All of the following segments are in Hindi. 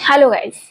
Hello guys.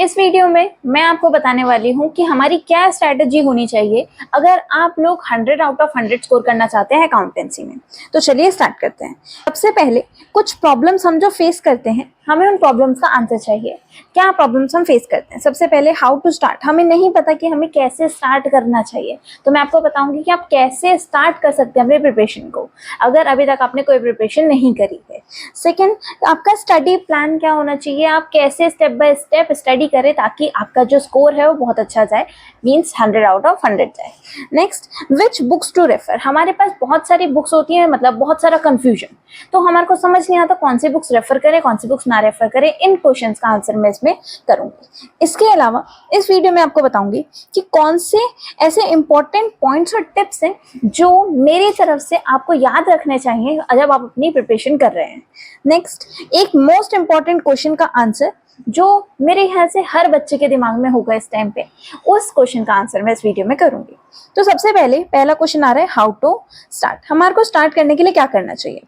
इस वीडियो में मैं आपको बताने वाली हूँ कि हमारी क्या स्ट्रैटेजी होनी चाहिए अगर आप लोग 100 आउट ऑफ 100 स्कोर करना चाहते हैं अकाउंटेंसी में। तो चलिए स्टार्ट करते हैं। सबसे पहले कुछ प्रॉब्लम्स हम जो फेस करते हैं, हमें उन प्रॉब्लम्स का आंसर चाहिए। क्या प्रॉब्लम्स हम फेस करते हैं? सबसे पहले हाउ टू स्टार्ट। हमें नहीं पता कि हमें कैसे स्टार्ट करना चाहिए, तो मैं आपको बताऊंगी कि आप कैसे स्टार्ट कर सकते हैं अपने प्रिपरेशन को, अगर अभी तक आपने कोई प्रिपरेशन नहीं करी है। सेकेंड, आपका स्टडी प्लान क्या होना चाहिए, आप कैसे स्टेप बाय स्टेप स्टडी करें ताकि आपका जो स्कोर है वो बहुत अच्छा जाए, मीन्स 100 आउट ऑफ 100 जाए। Next, which books to refer. हमारे पास बहुत सारी बुक्स होती हैं, मतलब बहुत सारा कंफ्यूजन, तो हमारे को समझ नहीं आता कौन सी बुक्स रेफर करें, कौन सी बुक्स ना रेफर करें। इन क्वेश्चंस का आंसर मैं इसमें करूंगी। इसके अलावा इस वीडियो में आपको बताऊंगी कि कौन से ऐसे इंपॉर्टेंट पॉइंट्स और टिप्स हैं जो मेरी तरफ से आपको याद रखने चाहिए जब आप अपनी प्रिपरेशन कर रहे हैं। नेक्स्ट, एक मोस्ट इंपॉर्टेंट क्वेश्चन का आंसर जो मेरे ख्याल से हर बच्चे के दिमाग में होगा इस टाइम पे, उस क्वेश्चन का आंसर मैं इस वीडियो में करूंगी। तो सबसे पहले पहला क्वेश्चन आ रहा है, हाउ टू स्टार्ट। हमारे को स्टार्ट करने के लिए क्या करना चाहिए?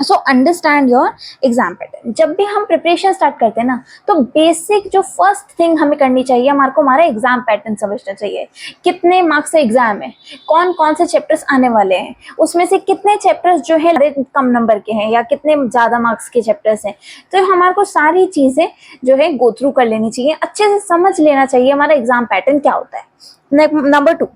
So understand your exam pattern. जब भी हम प्रिपरेशन स्टार्ट करते हैं ना, तो बेसिक जो फर्स्ट थिंग हमें करनी चाहिए, हमारे को हमारा एग्जाम पैटर्न समझना चाहिए। कितने मार्क्स से एग्जाम है, कौन कौन से चैप्टर्स आने वाले हैं, उसमें से कितने चैप्टर्स जो है कम नंबर के हैं या कितने ज़्यादा मार्क्स के चैप्टर्स हैं। तो हमारे को सारी चीज़ें जो है गो थ्रू कर लेनी चाहिए, अच्छे से समझ लेना चाहिए हमारा एग्जाम पैटर्न क्या होता है। Number 2,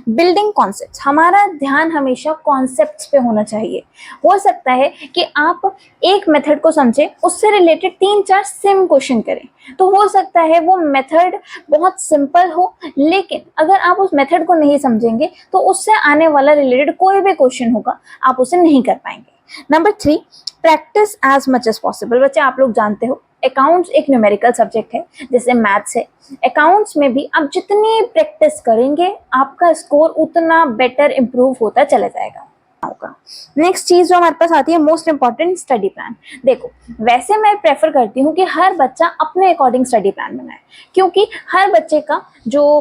building concepts. हमारा ध्यान हमेशा कॉन्सेप्ट्स पे होना चाहिए। हो सकता है कि आप एक मेथड को समझें, उससे रिलेटेड 3-4 सेम क्वेश्चन करें, तो हो सकता है वो मेथड बहुत सिंपल हो, लेकिन अगर आप उस मेथड को नहीं समझेंगे तो उससे आने वाला रिलेटेड कोई भी क्वेश्चन होगा आप उसे नहीं कर पाएंगे। Number 3, practice as much as possible. बच्चे, आप लोग जानते हो अकाउंट्स एक न्यूमेरिकल सब्जेक्ट है, जैसे मैथ्स है। अकाउंट्स में भी आप जितनी प्रैक्टिस करेंगे आपका स्कोर उतना बेटर इंप्रूव होता चला जाएगा। नेक्स्ट चीज जो हमारे पास आती है, मोस्ट इंपॉर्टेंट, स्टडी प्लान। देखो, वैसे मैं प्रेफर करती हूँ कि हर बच्चा अपने अकॉर्डिंग स्टडी प्लान बनाए, क्योंकि हर बच्चे का जो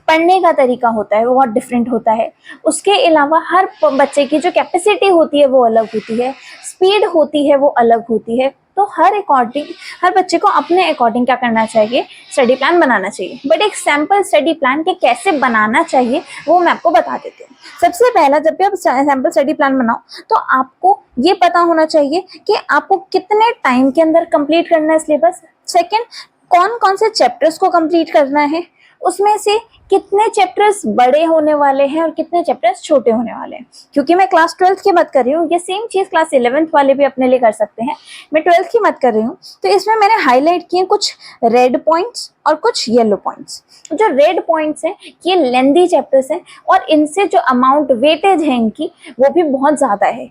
पढ़ने का तरीका होता है वो बहुत डिफरेंट होता है। उसके अलावा हर बच्चे की जो कैपेसिटी होती है वो अलग होती है, स्पीड होती है वो अलग होती है। तो हर बच्चे को अपने अकॉर्डिंग क्या करना चाहिए, स्टडी प्लान बनाना चाहिए। बट एक सैम्पल स्टडी प्लान के कैसे बनाना चाहिए वो मैं आपको बता देती हूँ। सबसे पहला, जब भी आप सैम्पल स्टडी प्लान बनाओ तो आपको ये पता होना चाहिए कि आपको कितने टाइम के अंदर कंप्लीट करना है सिलेबस। सेकेंड, कौन कौन से चैप्टर्स को कंप्लीट करना है, उसमें से कितने चैप्टर्स बड़े होने वाले हैं और कितने चैप्टर्स छोटे होने वाले हैं। क्योंकि मैं क्लास 12th की बात कर रही हूँ, ये सेम चीज़ क्लास 11th वाले भी अपने लिए कर सकते हैं, मैं 12th की बात कर रही हूँ। तो इसमें मैंने हाईलाइट किए कुछ रेड पॉइंट्स और कुछ येलो पॉइंट्स। जो रेड पॉइंट्स हैं ये लेंदी चैप्टर्स हैं और इनसे जो अमाउंट वेटेज है इनकी वो भी बहुत ज़्यादा है।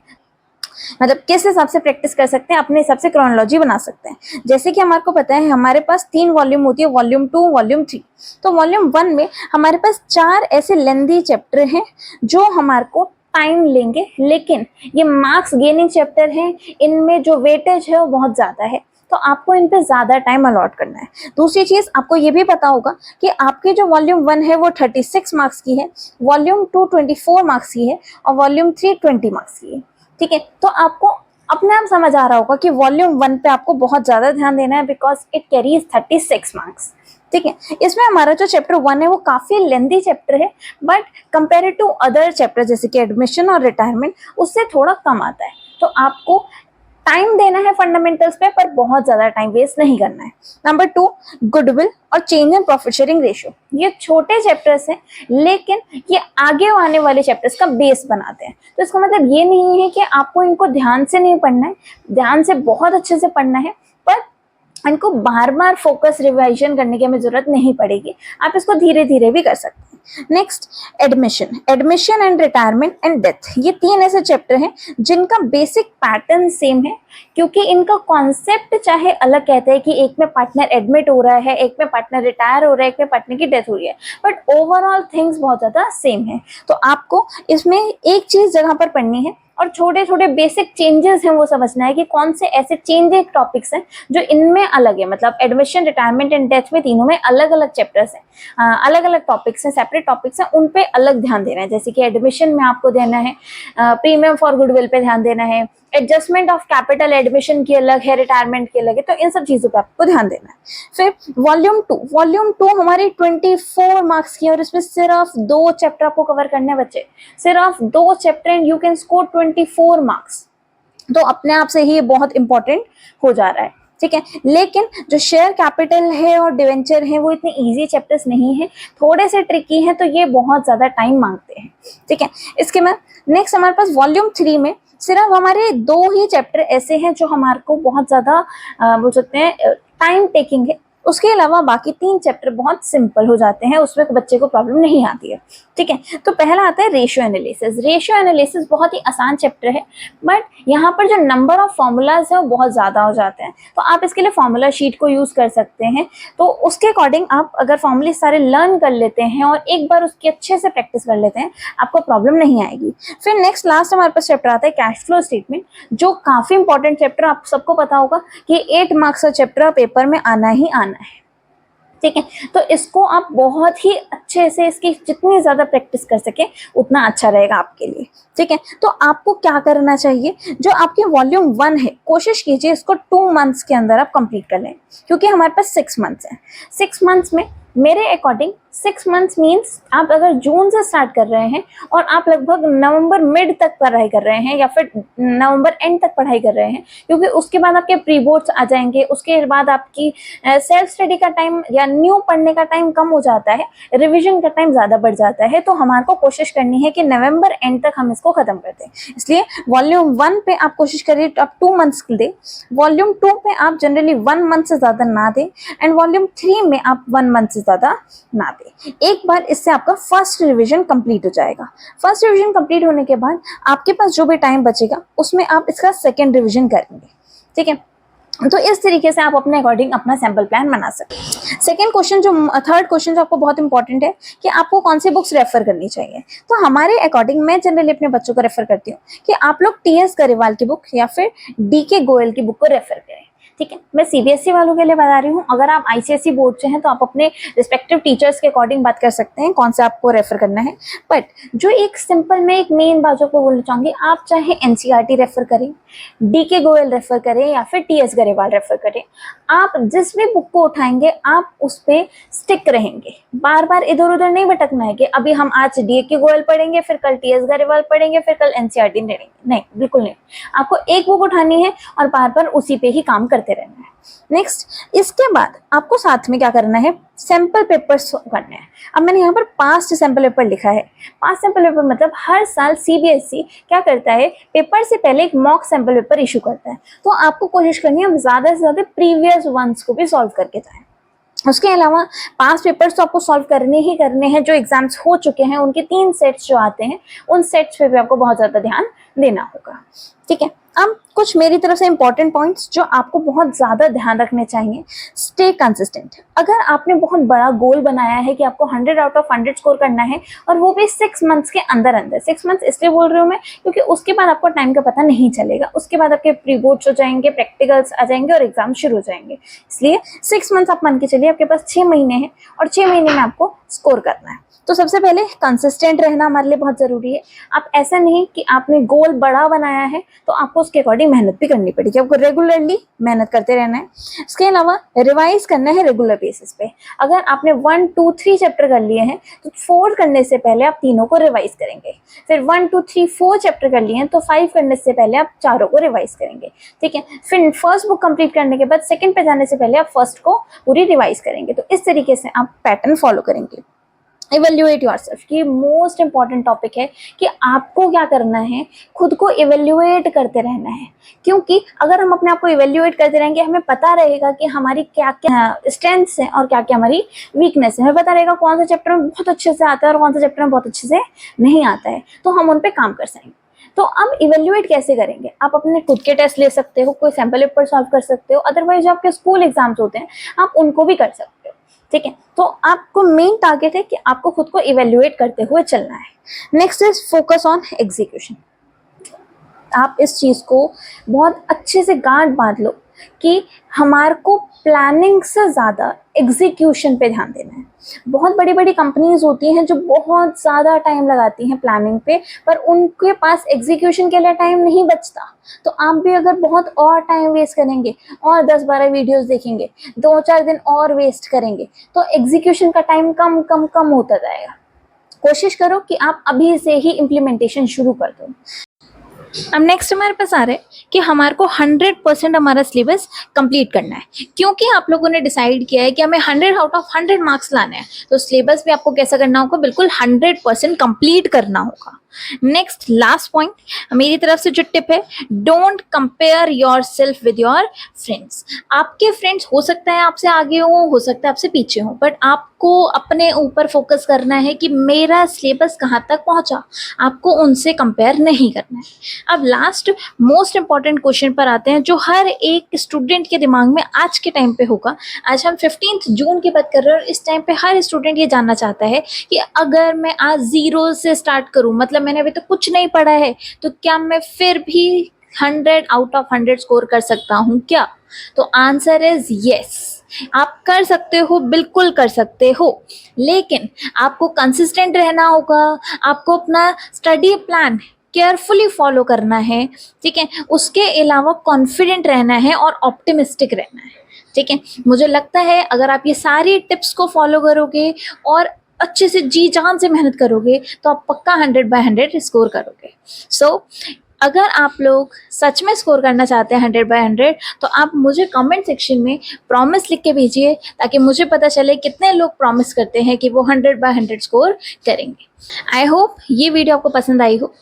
मतलब किस हिसाब से प्रैक्टिस कर सकते हैं, अपने हिसाब से क्रोनोलॉजी बना सकते हैं। जैसे कि हमारे को पता है हमारे पास 3 वॉल्यूम होती है, वॉल्यूम 2, वॉल्यूम 3। तो वॉल्यूम 1 में हमारे पास 4 ऐसे लेंदी चैप्टर हैं जो हमारे को टाइम लेंगे, लेकिन ये मार्क्स गेनिंग चैप्टर हैं, इनमें जो वेटेज है वो बहुत ज़्यादा है, तो आपको इन पे ज़्यादा टाइम अलॉट करना है। दूसरी चीज़, आपको ये भी पता होगा कि आपकी जो वॉल्यूम 1 है वो 36 मार्क्स की है, वॉल्यूम 2 24 मार्क्स की है और वॉल्यूम 3 20 मार्क्स की है। ठीक है, तो आपको अपने आप समझ आ रहा होगा कि वॉल्यूम 1 पे आपको बहुत ज़्यादा ध्यान देना है, बिकॉज इट कैरीज 36 मार्क्स। ठीक है, इसमें हमारा जो चैप्टर 1 है वो काफ़ी लेंदी चैप्टर है, but compare to other chapter जैसे कि एडमिशन और रिटायरमेंट उससे थोड़ा कम आता है। तो आपको टाइम देना है फंडामेंटल्स पे, पर बहुत ज़्यादा टाइम वेस्ट नहीं करना है। नंबर 2, गुडविल और change in profit sharing ratio. ये छोटे चैप्टर्स हैं, लेकिन ये आगे आने वाले चैप्टर्स का बेस बनाते हैं। तो इसका मतलब ये नहीं है कि आपको इनको ध्यान से नहीं पढ़ना है, ध्यान से बहुत अच्छे से पढ़ना है, पर इनको बार बार फोकस रिवाइजन करने की हमें जरूरत नहीं पड़ेगी, आप इसको धीरे धीरे भी कर सकते हैं। Next, admission and retirement and death. ये 3 ऐसे चैप्टर हैं जिनका बेसिक पैटर्न सेम है, क्योंकि इनका कॉन्सेप्ट चाहे अलग कहते हैं कि एक में पार्टनर एडमिट हो रहा है, एक में पार्टनर रिटायर हो रहा है, एक में पार्टनर की डेथ हो रही है, बट ओवरऑल थिंग्स बहुत ज़्यादा सेम है। तो आपको इसमें एक चीज़ जगह पर पढ़नी है और छोटे छोटे बेसिक चेंजेस हैं वो समझना है कि कौन से ऐसे चेंजेस टॉपिक्स हैं जो इनमें अलग है। मतलब एडमिशन, रिटायरमेंट एंड डेथ में तीनों में अलग अलग चैप्टर्स हैं, अलग अलग टॉपिक्स हैं, सेपरेट टॉपिक्स हैं, उन पे अलग ध्यान देना है। जैसे कि एडमिशन में आपको देना है प्रीमियम फॉर गुडविल पे ध्यान देना है, एडजस्टमेंट ऑफ कैपिटल एडमिशन की अलग है, रिटायरमेंट की अलग है, तो इन सब चीजों पे आपको ध्यान देना है। फिर वॉल्यूम टू हमारी 24 मार्क्स की है और इसमें सिर्फ 2 चैप्टर आपको कवर करने हैं बच्चे, सिर्फ 2 chapter and you can score 24 marks. तो अपने आप से ही ये बहुत इंपॉर्टेंट हो जा रहा है, ठीक है। लेकिन जो शेयर कैपिटल है और डिवेंचर है वो इतने इजी चैप्टर्स नहीं है, थोड़े से ट्रिकी हैं, तो ये बहुत ज्यादा टाइम मांगते हैं, ठीक है। इसके बाद नेक्स्ट हमारे पास वॉल्यूम 3 में सिर्फ हमारे 2 ही चैप्टर ऐसे हैं जो हमारे को बहुत ज्यादा बोल सकते हैं टाइम टेकिंग है, उसके अलावा बाकी 3 चैप्टर बहुत सिंपल हो जाते हैं, उसमें बच्चे को प्रॉब्लम नहीं आती है, ठीक है। तो पहला आता है रेशियो एनालिसिस। रेशियो एनालिसिस बहुत ही आसान चैप्टर है, बट यहाँ पर जो नंबर ऑफ फॉर्मूलाज है वो बहुत ज़्यादा हो जाते हैं, तो आप इसके लिए फॉर्मूला शीट को यूज़ कर सकते हैं। तो उसके अकॉर्डिंग आप अगर फॉर्मूले सारे लर्न कर लेते हैं और एक बार उसकी अच्छे से प्रैक्टिस कर लेते हैं, आपको प्रॉब्लम नहीं आएगी। फिर नेक्स्ट लास्ट हमारे पास चैप्टर आता है कैश फ्लो स्टेटमेंट, जो काफ़ी इंपॉर्टेंट चैप्टर, आप सबको पता होगा कि 8 मार्क्स का चैप्टर पेपर में आना ही आना है, ठीक है। तो इसको आप बहुत ही अच्छे से, इसकी जितनी ज़्यादा प्रैक्टिस कर सके उतना अच्छा रहेगा आपके लिए, ठीक है। तो आपको क्या करना चाहिए, जो आपके वॉल्यूम 1 है कोशिश कीजिए इसको 2 मंथ्स के अंदर आप कंप्लीट कर लें, क्योंकि हमारे पास 6 मंथ्स हैं। 6 मंथ्स में मेरे अकॉर्डिंग 6 मंथ्स मीन्स आप अगर जून से स्टार्ट कर रहे हैं और आप लगभग नवंबर मिड तक पढ़ाई कर रहे हैं या फिर नवंबर एंड तक पढ़ाई कर रहे हैं, क्योंकि उसके बाद आपके प्री बोर्ड्स आ जाएंगे, उसके बाद आपकी सेल्फ स्टडी का टाइम या न्यू पढ़ने का टाइम कम हो जाता है, रिविजन का टाइम ज़्यादा बढ़ जाता है। तो हमारे को कोशिश करनी है कि नवंबर एंड तक हम इसको ख़त्म कर दें, इसलिए वॉल्यूम 1 पे आप कोशिश करिए आप 2 मंथ्स दें, वॉल्यूम 2 पे आप जनरली 1 मंथ से ज़्यादा ना दें, एंड वॉल्यूम 3 में आप 1 मंथ से ज़्यादा ना दें। एक बार इससे आपका फर्स्ट रिवीजन कंप्लीट हो जाएगा। फर्स्ट रिवीजन कंप्लीट होने के बाद आपके पास जो भी टाइम बचेगा उसमें आप इसका सेकेंड रिवीजन करेंगे, ठीक है। तो इस तरीके से आप अपने अकॉर्डिंग अपना सैम्पल प्लान बना सकते हैं। सेकेंड क्वेश्चन, जो थर्ड क्वेश्चन जो आपको बहुत इंपॉर्टेंट है कि आपको कौन सी बुक्स रेफर करनी चाहिए। तो हमारे अकॉर्डिंग मैं जनरली अपने बच्चों को रेफर करती हूँ कि आप लोग टी.एस. गरेवाल की बुक या फिर डी.के. गोयल की बुक को रेफर करें, ठीक है। मैं सीबीएसई वालों के लिए बता रही हूँ, अगर आप आईसीएसई बोर्ड से हैं तो आप अपने रिस्पेक्टिव टीचर्स के अकॉर्डिंग बात कर सकते हैं कौन सा आपको रेफर करना है। बट जो एक सिंपल, मैं एक मेन बात को बोलना चाहूँगी, आप चाहे एनसीईआरटी रेफर करें, डीके गोयल रेफर करें या फिर टीएस गरेवाल रेफर करें, आप जिस भी बुक को उठाएंगे आप उस पर स्टिक रहेंगे, बार बार इधर उधर नहीं भटकना है कि अभी हम आज डीके गोयल पढ़ेंगे, फिर कल टीएस गरेवाल पढ़ेंगे, फिर कल एनसीईआरटी पढ़ेंगे, नहीं, बिल्कुल नहीं। आपको एक बुक उठानी है और बार बार उसी पे ही काम करते रहना है। नेक्स्ट, इसके बाद आपको साथ में क्या करना है, सैंपल पेपर्स करने हैं। अब मैंने यहाँ पर 5 सैंपल पेपर लिखा है। 5 सैंपल पेपर मतलब हर साल सीबीएसई क्या करता है, पेपर से पहले एक मॉक सैंपल पेपर इशू करता है। तो आपको कोशिश करनी है ज़्यादा से ज़्यादा प्रीवियस वंस को भी सॉल्व करके जाएं। उसके अलावा 5 पेपर्स तो आपको सॉल्व करने ही करने हैं, जो एग्जाम्स हो चुके हैं उनके 3 सेट्स जो आते हैं उन सेट्स पे भी आपको बहुत ज़्यादा ध्यान देना होगा, ठीक है। अब कुछ मेरी तरफ से इंपॉर्टेंट पॉइंट्स जो आपको बहुत ज़्यादा ध्यान रखने चाहिए। Stay consistent. अगर आपने बहुत बड़ा गोल बनाया है कि आपको 100 आउट ऑफ 100 स्कोर करना है और वो भी 6 मंथ्स के अंदर अंदर, 6 मंथ्स इसलिए बोल रही हूँ मैं क्योंकि उसके बाद आपको टाइम का पता नहीं चलेगा, उसके बाद आपके प्री बोर्ड्स हो जाएंगे, प्रैक्टिकल्स आ जाएंगे और एग्जाम शुरू हो जाएंगे। इसलिए 6 मंथ्स आप मान के चलिए, आपके पास 6 महीने हैं और 6 महीने में आपको स्कोर करना है। तो सबसे पहले कंसिस्टेंट रहना हमारे लिए बहुत ज़रूरी है। आप ऐसा नहीं कि आपने गोल बड़ा बनाया है तो आपको उसके अकॉर्डिंग मेहनत भी करनी पड़ेगी, आपको रेगुलरली मेहनत करते रहना है। इसके अलावा रिवाइज करना है रेगुलर बेसिस पे। अगर आपने 1, 2, 3 चैप्टर कर लिए हैं तो 4 करने से पहले आप तीनों को रिवाइज करेंगे, फिर 1, 2, 3, 4 चैप्टर कर लिए हैं तो 5 करने से पहले आप चारों को रिवाइज करेंगे, ठीक है। फिर फर्स्ट बुक कंप्लीट करने के बाद सेकंड पे जाने से पहले आप फर्स्ट को पूरी रिवाइज करेंगे। तो इस तरीके से आप पैटर्न फॉलो करेंगे। इवेल्युएट योरसेल्फ, ये मोस्ट इंपॉर्टेंट टॉपिक है कि आपको क्या करना है, खुद को इवेल्युएट करते रहना है। क्योंकि अगर हम अपने आप को इवेल्युएट करते रहेंगे, हमें पता रहेगा कि हमारी क्या क्या स्ट्रेंथ्स हैं और क्या क्या हमारी वीकनेस है। हमें पता रहेगा कौन सा चैप्टर में बहुत अच्छे से आता है और कौन सा चैप्टर में बहुत अच्छे से नहीं आता है, तो हम उन पर काम कर सकेंगे। तो अब इवेल्युएट कैसे करेंगे, आप अपने खुद के टेस्ट ले सकते हो, कोई सैंपल पेपर सॉल्व कर सकते हो, अदरवाइज जो आपके स्कूल एग्जाम्स होते हैं आप उनको भी कर सकते हो, ठीक है। तो आपको मेन टारगेट है कि आपको खुद को इवेल्युएट करते हुए चलना है। Next is focus on execution. आप इस चीज़ को बहुत अच्छे से गांठ बांध लो कि हमारे को प्लानिंग से ज़्यादा एग्जीक्यूशन पे ध्यान देना है। बहुत बड़ी बड़ी कंपनीज होती हैं जो बहुत ज़्यादा टाइम लगाती हैं प्लानिंग पे, पर उनके पास एग्जीक्यूशन के लिए टाइम नहीं बचता। तो आप भी अगर बहुत और टाइम वेस्ट करेंगे और 10-12 वीडियोस देखेंगे, 2-4 दिन और वेस्ट करेंगे, तो एग्जीक्यूशन का टाइम कम कम कम होता जाएगा। कोशिश करो कि आप अभी से ही इम्प्लीमेंटेशन शुरू कर दो। अब नेक्स्ट हमारे पास आ रहा है कि हमारे को 100% हमारा सिलेबस कंप्लीट करना है, क्योंकि आप लोगों ने डिसाइड किया है कि हमें 100 आउट ऑफ 100 मार्क्स लाने हैं, तो सिलेबस भी आपको कैसा करना होगा, बिल्कुल 100% कंप्लीट करना होगा। नेक्स्ट लास्ट पॉइंट मेरी तरफ से जो टिप है, don't compare your self with your friends. आपके फ्रेंड्स हो सकता है आपसे आगे हो सकता है आपसे पीछे हो, बट आपको अपने ऊपर फोकस करना है कि मेरा सिलेबस कहाँ तक पहुँचा, आपको उनसे कंपेयर नहीं करना है। अब लास्ट मोस्ट इंपॉर्टेंट क्वेश्चन पर आते हैं, जो हर एक स्टूडेंट के दिमाग में आज के टाइम पे होगा। आज हम 15 जून की बात कर रहे हैं और इस टाइम पे हर स्टूडेंट ये जानना चाहता है कि अगर मैं आज 0 से स्टार्ट करूं, मतलब मैंने अभी तो कुछ नहीं पढ़ा है, तो क्या मैं फिर भी 100 आउट ऑफ 100 स्कोर कर सकता हूं क्या? तो आंसर इज यस, आप कर सकते हो, बिल्कुल कर सकते हो, लेकिन आपको कंसिस्टेंट रहना होगा, आपको अपना स्टडी प्लान केयरफुली फॉलो करना है, ठीक है। उसके अलावा कॉन्फिडेंट रहना है और ऑप्टिमिस्टिक रहना है, ठीक है। मुझे लगता है अगर आप ये सारी टिप्स को फॉलो करोगे और अच्छे से जी जान से मेहनत करोगे तो आप पक्का 100/100 स्कोर करोगे। सो अगर आप लोग सच में स्कोर करना चाहते हैं 100/100, तो आप मुझे कमेंट सेक्शन में प्रॉमिस लिख के भेजिए, ताकि मुझे पता चले कितने लोग प्रॉमिस करते हैं कि वो 100/100 स्कोर करेंगे। आई होप ये वीडियो आपको पसंद आई हो।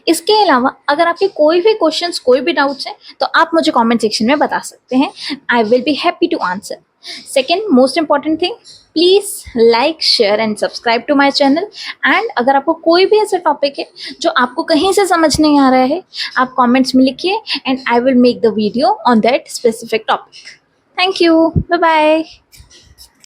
इसके अलावा अगर आपके कोई भी क्वेश्चंस, कोई भी डाउट्स हैं, तो आप मुझे कमेंट सेक्शन में बता सकते हैं। I will be happy to answer. Second most important thing, please like, share and subscribe to my channel. And अगर आपको कोई भी ऐसा टॉपिक है जो आपको कहीं से समझ नहीं आ रहा है, आप कमेंट्स में लिखिए and I will make the video on that specific topic. Thank you, bye bye.